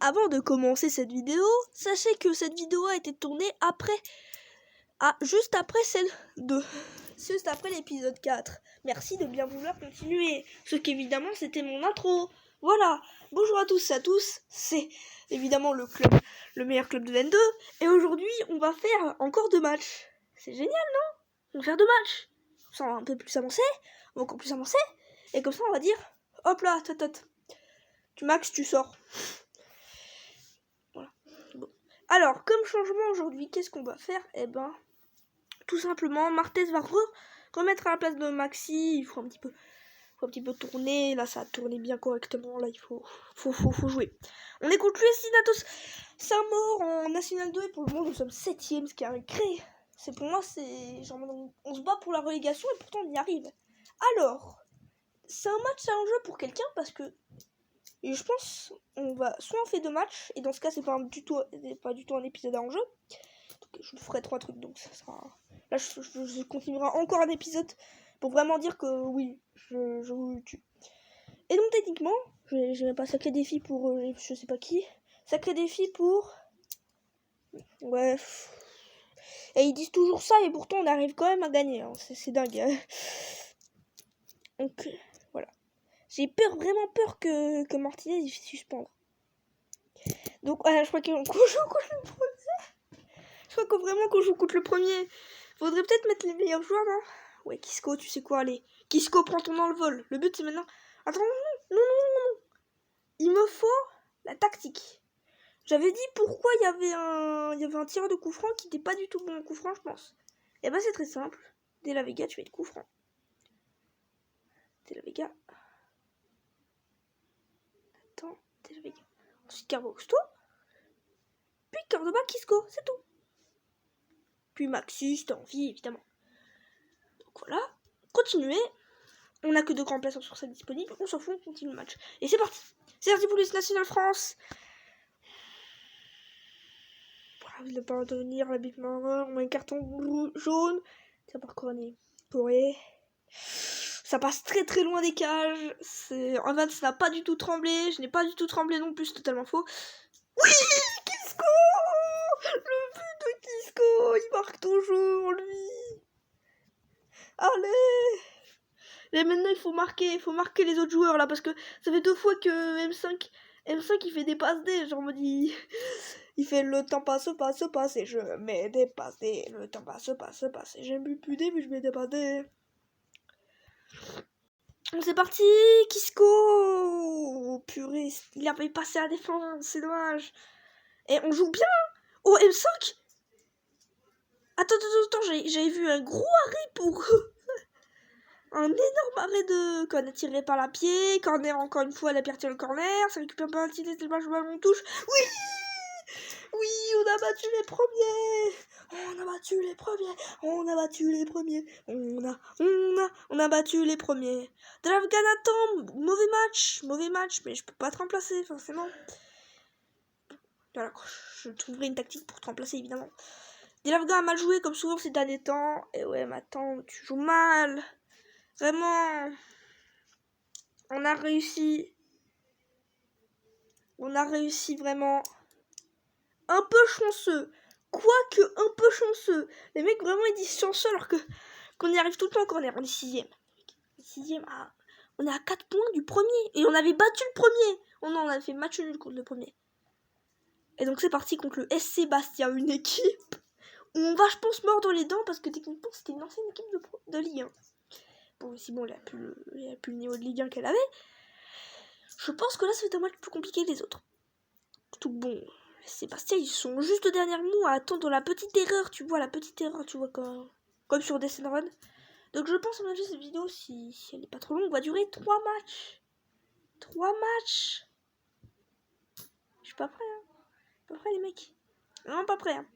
Avant de commencer cette vidéo, sachez que cette vidéo a été tournée juste après l'épisode 4. Merci de bien vouloir continuer. Ce qu'évidemment c'était mon intro. Voilà. Bonjour à tous et à tous. C'est évidemment le meilleur club de N2. Et aujourd'hui, on va faire encore 2 matchs. C'est génial, non? On va faire 2 matchs. On va un peu plus avancer. On va encore plus avancer. Et comme ça, on va dire, hop là, tu max, tu sors. Voilà. Bon. Alors, comme changement aujourd'hui, qu'est-ce qu'on va faire? Eh ben, tout simplement, Martez va remettre à la place de Maxi. Il faut un petit peu tourner. Là, ça a tourné bien correctement. Là, il faut jouer. On est contre l'US Natos Saint-Maur en National 2. Et pour le moment, nous sommes 7ème, ce qui a créé. Pour moi, c'est genre, on se bat pour la relégation et pourtant on y arrive. Alors, c'est un match à enjeu pour quelqu'un parce que je pense soit on fait 2 matchs et dans ce cas c'est pas du tout un épisode à enjeu. Donc, je ferai 3 trucs, donc ça sera là je continuerai encore un épisode pour vraiment dire que oui je vous tue. Et donc techniquement je vais pas sacré défi pour je sais pas qui, sacré défi pour ouais, et ils disent toujours ça et pourtant on arrive quand même à gagner, hein. C'est dingue, hein. Donc voilà, j'ai vraiment peur que Martinez il se suspendre. Donc je crois qu'on joue contre le premier. Je crois qu'on joue contre le premier. Faudrait peut-être mettre les meilleurs joueurs, non? Ouais, Kisco, tu sais quoi, allez. Kisco, prends ton envol. Le but c'est maintenant. Attends, non. Il me faut la tactique. J'avais dit pourquoi il y avait un tireur de coup franc qui n'était pas du tout bon au coup franc, je pense. Et ben c'est très simple. De la Vega, tu fais le coup franc. De la Vega. Attends, De la Vega. Ensuite Carboxto. Puis Cordoba, Kisco, c'est tout. Puis Maxi, si t'as envie, évidemment. Donc voilà. Continuez. On n'a que 2 grands places sur ça disponibles. On s'en fout, on continue le match. Et c'est parti. C'est parti pour les National France. Il ne pas revenir, la bite main, on met un carton jaune. Ça part couronner. Corée. Ça passe très très loin des cages. En fait, ça n'a pas du tout tremblé. Je n'ai pas du tout tremblé non plus, c'est totalement faux. Oui, Kisco, le but de Kisco, il marque toujours, lui. Allez. Et maintenant, il faut marquer les autres joueurs, là, parce que ça fait 2 fois que M5 il fait des passes D, genre, me dit... Il fait le temps passe, et je mets des passes D. Le temps passe, et j'aime plus D, mais je mets des passes D. C'est parti, Kisco. Oh, purée, il a pas passé à la défense, c'est dommage. Et on joue bien. Oh, M5. Attends, j'avais vu un gros arrêt pour... un énorme arrêt de corner tiré par la pied. Corner encore une fois, la pierre tire le corner. Ça récupère pas un petit tellement le ballon touche. Oui, on a battu les premiers. On a battu les premiers. On a battu les premiers. On a battu les premiers. De l'Afghanistan, mauvais match, mais je peux pas te remplacer forcément. Voilà, je trouverai une tactique pour te remplacer évidemment. De l'Afghan a mal joué comme souvent ces derniers temps. Et ouais, mais attends, tu joues mal. Vraiment. On a réussi vraiment. Un peu chanceux. Quoique un peu chanceux. Les mecs vraiment ils disent chanceux alors qu'on y arrive tout le temps en corner. On est 6ème. On est à 4 points du premier. Et on avait battu le premier. On a fait match nul contre le premier. Et donc c'est parti contre le SC Bastia. Une équipe où on va je pense mordre les dents parce que techniquement c'était une ancienne équipe de Ligue 1. Bon si bon elle a plus le niveau de Ligue 1 qu'elle avait. Je pense que là ça va être un match plus compliqué que les autres. Tout bon. Sébastien, ils sont juste au dernier mot à attendre la petite erreur, tu vois, comme sur Descent Run. Donc je pense, à mon avis, cette vidéo, si elle n'est pas trop longue, va durer 3 matchs. 3 matchs. Je suis pas prêt, hein. Pas prêt, les mecs. Vraiment pas prêt, hein.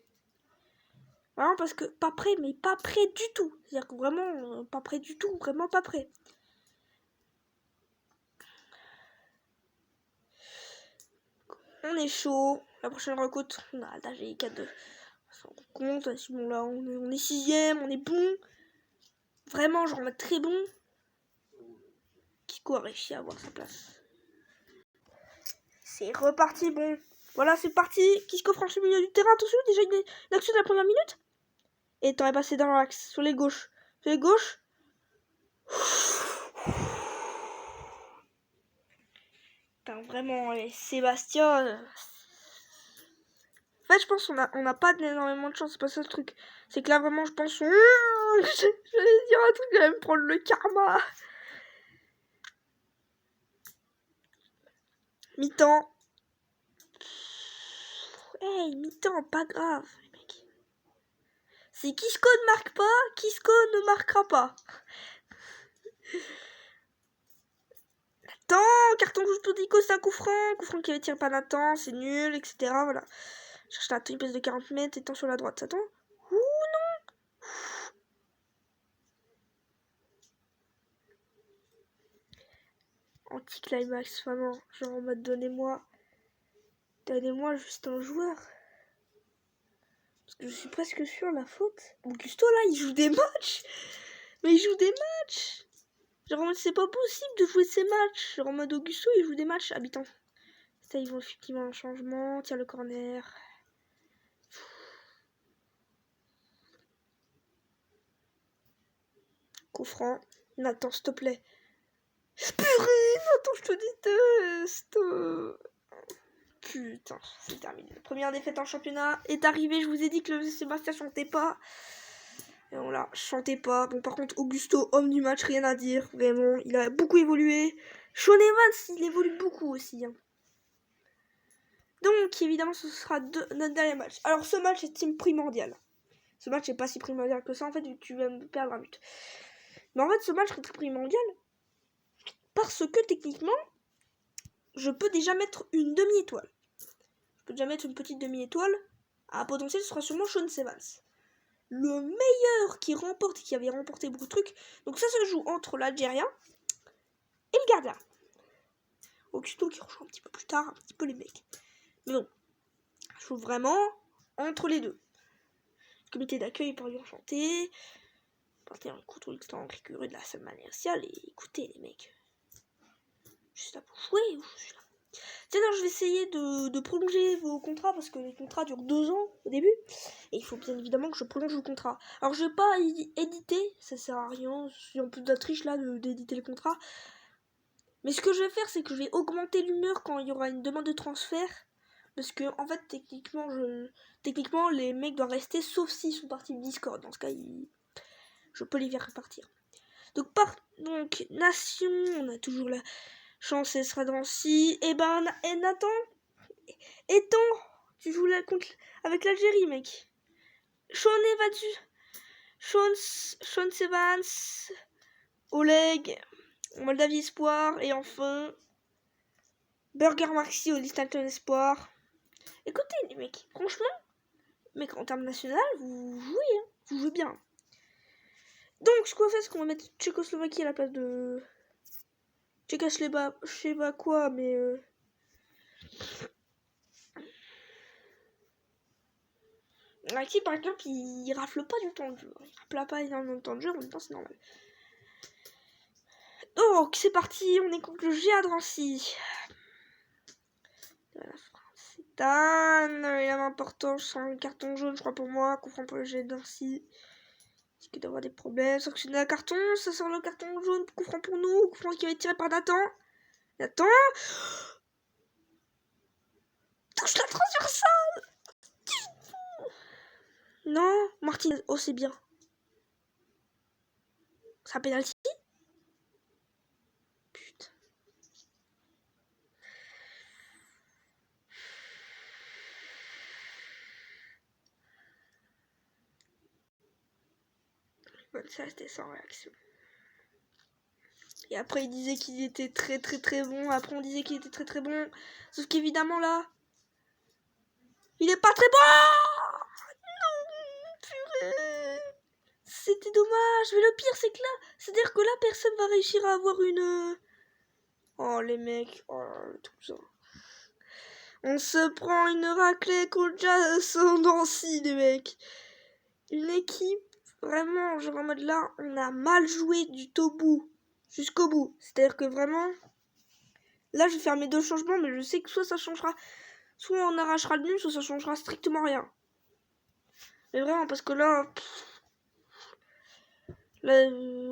Vraiment, parce que pas prêt, mais pas prêt du tout. C'est-à-dire que vraiment, pas prêt du tout, vraiment pas prêt. On est chaud. La prochaine rencontre, on a l'AG 4-2. On compte, sinon là, on est 6ème, on est bon. Vraiment, genre, on est très bon. Kiko a réussi à avoir sa place. C'est reparti, bon. Voilà, c'est parti. Kisco franchit le milieu du terrain. Attention, déjà une action de la première minute. Et temps est passé dans l'axe, sur les gauches. Sur les gauches. Putain, vraiment, Sébastien. En fait, je pense qu'on a pas énormément de chance. C'est pas ça le truc. C'est que là, vraiment, je pense. J'allais dire un truc, j'allais me prendre le karma. Mi-temps. Hey, mi-temps, pas grave, mec. Si Kisco ne marque pas, Kisco ne marquera pas. Nathan, carton rouge pour Nico, c'est un coup franc qui avait tiré par Nathan, c'est nul, etc. Voilà. Cherche Nathan, une place de 40 mètres, étant sur la droite, Nathan. Ouh non. Anti-climax, vraiment. Genre en mode donnez-moi juste un joueur. Parce que je suis presque sûr la faute. Augusto là, il joue des matchs. Mais il joue des matchs. Genre en mode c'est pas possible de jouer ces matchs. Genre en mode Augusto, il joue des matchs. Habitants. Ça, ils vont effectivement un changement. Tiens le corner. Coup franc. Nathan, s'il te plaît. Purée, Nathan, je te déteste. Putain, c'est terminé. La première défaite en championnat est arrivée. Je vous ai dit que le Sébastien chantait pas. Et voilà, chantait pas. Bon, par contre, Augusto, homme du match, rien à dire. Vraiment, il a beaucoup évolué. Sean Evans, il évolue beaucoup aussi. Hein. Donc, évidemment, ce sera notre dernier match. Alors, ce match est primordial. Ce match n'est pas si primordial que ça. En fait, tu vas me perdre un but. Mais en fait, ce match est très primordial. Parce que, techniquement, je peux déjà mettre une demi-étoile. Je peux déjà mettre une petite demi-étoile. À potentiel, ce sera sûrement Sean Evans. Le meilleur qui avait remporté beaucoup de trucs. Donc ça se joue entre l'Algérien et le gardien. Augusto qui rejoue un petit peu plus tard, un petit peu les mecs. Mais bon, je joue vraiment entre les deux. Le comité d'accueil pour lui enchanter. Porter un coup de l'extérieur récurrent de la salle martiale et écoutez les mecs. Je suis là pour jouer ou je suis là. Tiens, je vais essayer de prolonger vos contrats parce que les contrats durent 2 ans au début. Et il faut bien évidemment que je prolonge le contrat. Alors je vais pas éditer, ça sert à rien. Je suis en plus de la triche là d'éditer le contrat. Mais ce que je vais faire, c'est que je vais augmenter l'humeur quand il y aura une demande de transfert. Parce que en fait, techniquement les mecs doivent rester sauf s'ils sont partis du Discord. Dans ce cas, je peux les faire repartir. Donc, Nation, on a toujours la chance, elle sera Drancy. Et Nathan, tu joues avec l'Algérie, mec. Sean Evans, Oleg, Moldavie Espoir, et enfin Burger Maxi au Liechtenstein Espoir. Écoutez, les mecs, franchement, mec, en termes national, vous jouez, hein, vous jouez bien. Donc, ce qu'on va faire, c'est qu'on va mettre Tchécoslovaquie à la place de je sais pas quoi, mais Maxi, par exemple, il rafle pas du temps de jeu. Il rafle pas énormément de temps de jeu, en même temps, c'est normal. Donc, c'est parti, on est contre le GA Drancy. C'est Dan, il a important, je sens un carton jaune, je crois, pour moi, confond pour le GA Drancy. Est-ce qu'il doit avoir des problèmes? Sanctionner un carton, ça sort le carton jaune, coup franc pour nous, coup franc qui va être tiré par Nathan. Nathan, touche la transversale. Non, Martinez, oh c'est bien. C'est un penalty? Putain. Bon, ça c'était sans réaction. Et après il disait qu'il était très très très bon. Après on disait qu'il était très très bon. Sauf qu'évidemment là, il est pas très bon. Non, purée. C'était dommage. Mais le pire c'est que là, c'est-à-dire que là personne va réussir à avoir une... Oh les mecs, oh tout ça. On se prend une raclée contre son Nancy, les mecs. Une équipe, vraiment, genre en mode là, on a mal joué du tout bout jusqu'au bout. C'est-à-dire que vraiment, là, je vais faire mes 2 changements, mais je sais que soit ça changera Soit on arrachera le nul, soit ça changera strictement rien. Mais vraiment, parce que là,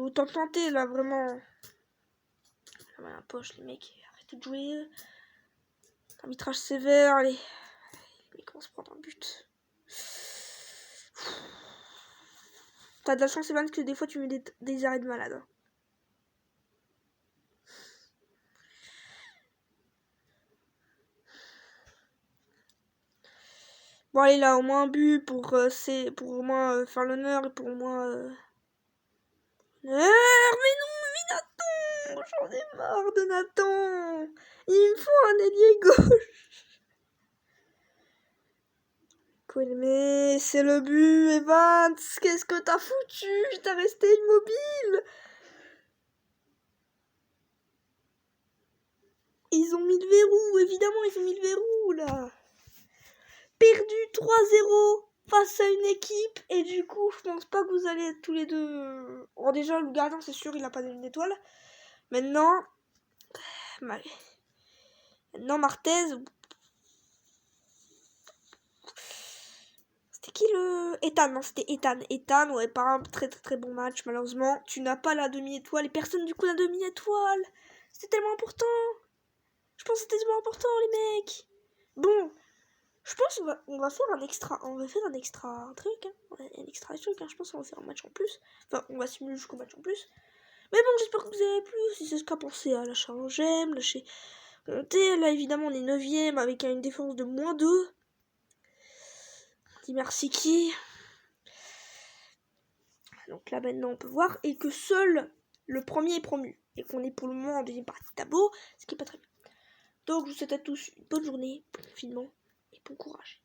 autant tenter, là, vraiment. La main à la poche, les mecs, arrêtez de jouer. Arbitrage sévère, les mecs vont se prendre un but. T'as de la chance, Evan, que des fois tu mets des arrêts de malade. Hein. Bon, allez, là, au moins un but pour au moins faire l'honneur et pour au moins. Mais non, Nathan! J'en ai marre de Nathan! Il me faut un ailier gauche! Mais c'est le but, Evans! Qu'est-ce que t'as foutu? T'as resté immobile! Ils ont mis le verrou, évidemment, ils ont mis le verrou, là! Perdu 3-0 face à une équipe, et du coup, je pense pas que vous allez être tous les deux. Bon, déjà, le gardien, c'est sûr, il a pas une étoile. Maintenant, Marthez. C'était qui le. Ethan, non, c'était Ethan. Ethan, ouais, pas un très très très bon match, malheureusement. Tu n'as pas la demi-étoile, et personne du coup n'a demi-étoile. C'était tellement important. Je pense que c'était tellement important, les mecs. Bon. Je pense qu'on va faire un extra. On va faire un extra truc. Hein. Un extra truc. Hein. Je pense qu'on va faire un match en plus. Enfin, on va simuler jusqu'au match en plus. Mais bon, j'espère que vous avez plu. Si c'est ce qu'a pensé à lâcher un j'aime, lâcher monter. Là, évidemment, on est 9ème avec une défense de -2. Dis merci qui. Donc là, maintenant, on peut voir. Et que seul le premier est promu. Et qu'on est pour le moment en deuxième partie de tableau. Ce qui est pas très bien. Donc, je vous souhaite à tous une bonne journée, bon confinement et bon courage.